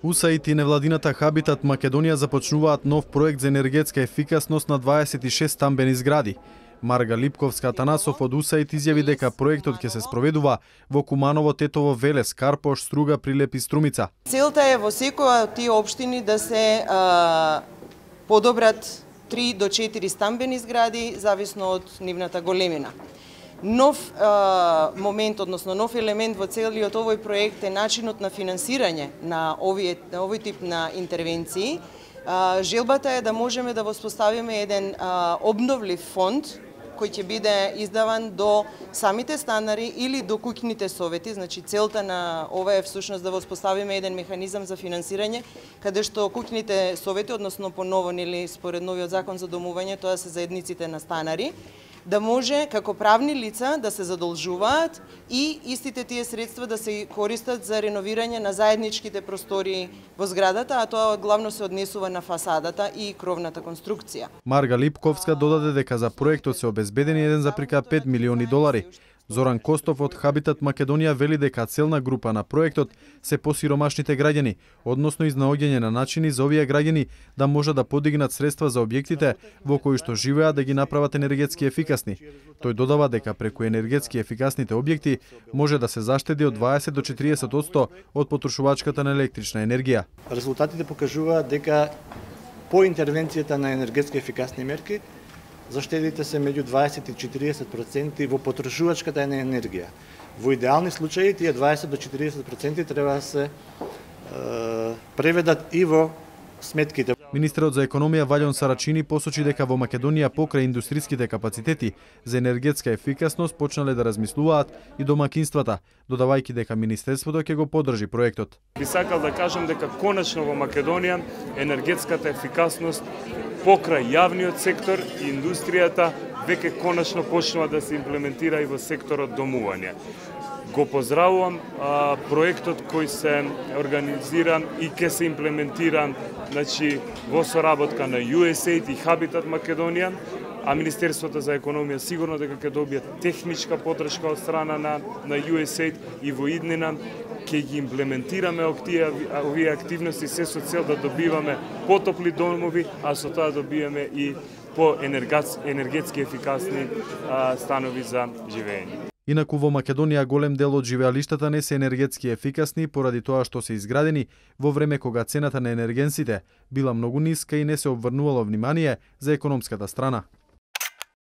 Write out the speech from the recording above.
УСАИД и невладината Хабитат Македонија започнуваат нов проект за енергетска ефикасност на 26 стамбени згради. Марга Липковска-Атанасов од УСАИД изјави дека проектот ќе се спроведува во Куманово, Тетово, Велес, Карпош, Струга, Прилеп и Струмица. Целта е во секоја од тие општини да се подобрат 3 до 4 стамбени згради, зависно од нивната големина. Нов момент, односно нов елемент во целиот овој проект е начинот на финансирање на овој тип на интервенции. Желбата е да можеме да воспоставиме еден обновлив фонд кој ќе биде издаван до самите станари или до куќните совети. Значи целта на ова е всушност да воспоставиме еден механизам за финансирање каде што куќните совети, односно по ново или според новиот закон за домување, тоа се заедниците на станари, да може како правни лица да се задолжуваат и истите тие средства да се користат за реновирање на заедничките простори во зградата, а тоа главно се однесува на фасадата и кровната конструкција. Марга Липковска додаде дека за проектот се обезбедени 1,5 милиони долари. Зоран Костов од Хабитат Македонија вели дека целна група на проектот се посиромашните граѓани, односно изнаоѓање на начини за овие граѓани да може да подигнат средства за објектите во кои што живеат да ги направат енергетски ефикасни. Тој додава дека преку енергетски ефикасните објекти може да се заштеди од 20 до 40% од потрошувачката на електрична енергија. Резултатите покажуваат дека по интервенцијата на енергетски ефикасни мерки заштедите се меѓу 20 и 40% во потрошувачката на енергија. Во идеални случаи тие 20 до 40% треба да се преведат и во сметките. Министерот за економија Валјон Сарачини посочи дека во Македонија покрај индустриските капацитети за енергетска ефикасност почнале да размислуваат и домакинствата, додавајќи дека министерството ќе го поддржи проектот. Би сакал да кажам дека конечно во Македонија енергетската ефикасност покрај јавниот сектор и индустријата веќе конечно почнува да се имплементира и во секторот домување. Го поздравувам проектот кој се организира и ќе се имплементира во соработка на USAID и Хабитат Македонија, а Министерството за економија сигурно дека ќе добие техничка поддршка од страна на USAID и во иднина ќе ги имплементираме овие активности се со цел да добиваме потопли домови, а со тоа добиваме и по енергетски ефикасни станови за живење. Инаку во Македонија голем дел од живеалиштата не се енергетски ефикасни поради тоа што се изградени во време кога цената на енергенсите била многу ниска и не се обврнувало внимание за економската страна.